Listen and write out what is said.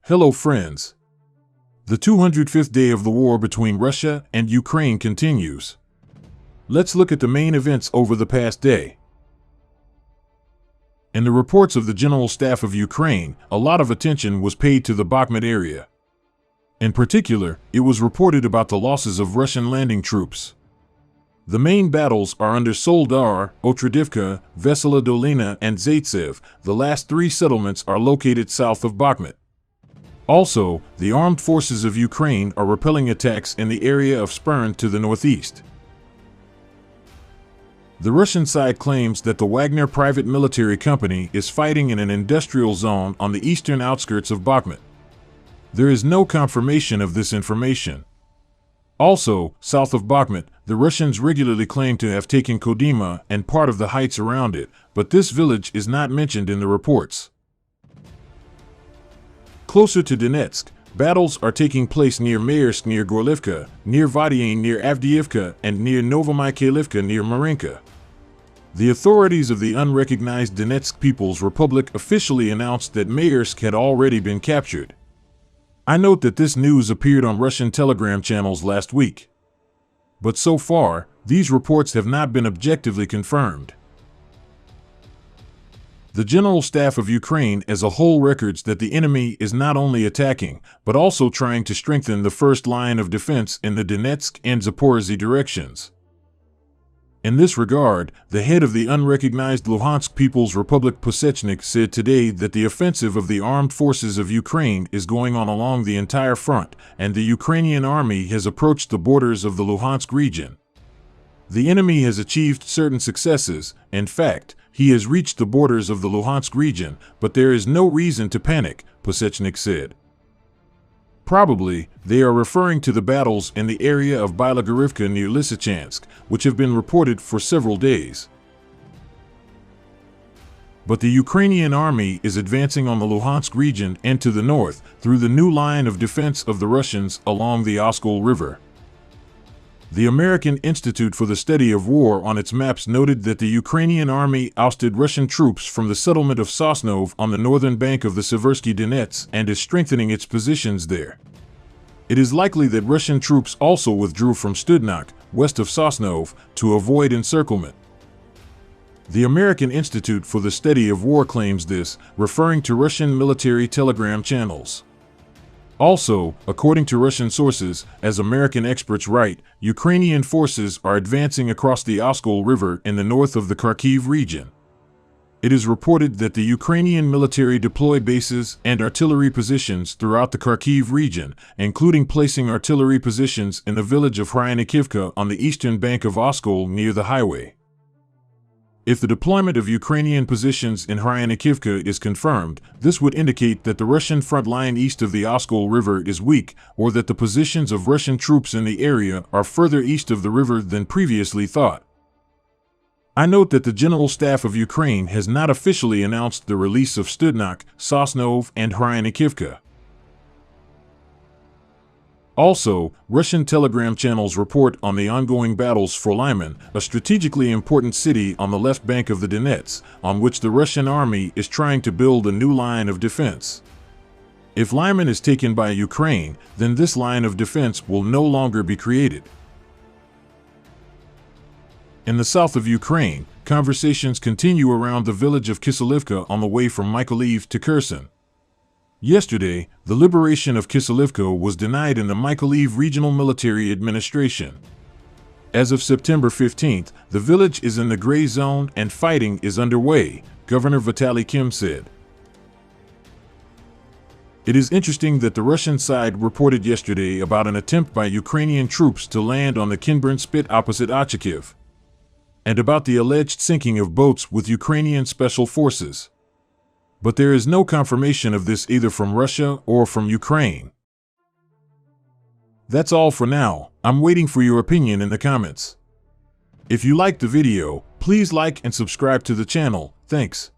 Hello friends. The 205th day of the war between Russia and Ukraine continues. Let's look at the main events over the past day. In the reports of the General Staff of Ukraine, a lot of attention was paid to the Bakhmut area. In particular, it was reported about the losses of Russian landing troops. The main battles are under Soledar, Otradivka, Vesela Dolina, and Zaitsev. The last three settlements are located south of Bakhmut. Also, the armed forces of Ukraine are repelling attacks in the area of Spern to the northeast. The Russian side claims that the Wagner private military company is fighting in an industrial zone on the eastern outskirts of Bakhmut. There is no confirmation of this information. Also, south of Bakhmut, the Russians regularly claim to have taken Kodyma and part of the heights around it, but this village is not mentioned in the reports. Closer to Donetsk, battles are taking place near Maersk near Gorlivka, near Vadiane near Avdiivka, and near Novomykhailivka near Marinka. The authorities of the unrecognized Donetsk People's Republic officially announced that Maersk had already been captured. I note that this news appeared on Russian Telegram channels last week. But so far, these reports have not been objectively confirmed. The General Staff of Ukraine as a whole records that the enemy is not only attacking, but also trying to strengthen the first line of defense in the Donetsk and Zaporozhye directions. In this regard, the head of the unrecognized Luhansk People's Republic Posechnik said today that the offensive of the armed forces of Ukraine is going on along the entire front, and the Ukrainian army has approached the borders of the Luhansk region. The enemy has achieved certain successes. In fact, he has reached the borders of the Luhansk region, but there is no reason to panic, Posechnik said. Probably, they are referring to the battles in the area of Bilogorivka near Lysychansk, which have been reported for several days. But the Ukrainian army is advancing on the Luhansk region and to the north through the new line of defense of the Russians along the Oskol River. The American Institute for the Study of War on its maps noted that the Ukrainian army ousted Russian troops from the settlement of Sosnov on the northern bank of the Seversky Donets and is strengthening its positions there. It is likely that Russian troops also withdrew from Studnak, west of Sosnov, to avoid encirclement. The American Institute for the Study of War claims this, referring to Russian military telegram channels. Also, according to Russian sources, as American experts write, Ukrainian forces are advancing across the Oskol River in the north of the Kharkiv region. It is reported that the Ukrainian military deploy bases and artillery positions throughout the Kharkiv region, including placing artillery positions in the village of Hrynikivka on the eastern bank of Oskol near the highway. If the deployment of Ukrainian positions in Hrynikivka is confirmed, this would indicate that the Russian front line east of the Oskol River is weak, or that the positions of Russian troops in the area are further east of the river than previously thought. I note that the General Staff of Ukraine has not officially announced the release of Studnak, Sosnov, and Hrynikivka. Also, Russian telegram channels report on the ongoing battles for Lyman, a strategically important city on the left bank of the Donets, on which the Russian army is trying to build a new line of defense. If Lyman is taken by Ukraine, then this line of defense will no longer be created. In the south of Ukraine, conversations continue around the village of Kiselivka on the way from Mykolaiv to Kherson. Yesterday, the liberation of Kiselivka was denied in the Mykolaiv Regional Military Administration. As of September 15th, the village is in the gray zone and fighting is underway, Governor Vitaly Kim said. It is interesting that the Russian side reported yesterday about an attempt by Ukrainian troops to land on the Kinburn Spit opposite Ochakiv, and about the alleged sinking of boats with Ukrainian special forces. But there is no confirmation of this either from Russia or from Ukraine. That's all for now. I'm waiting for your opinion in the comments. If you liked the video, please like and subscribe to the channel. Thanks.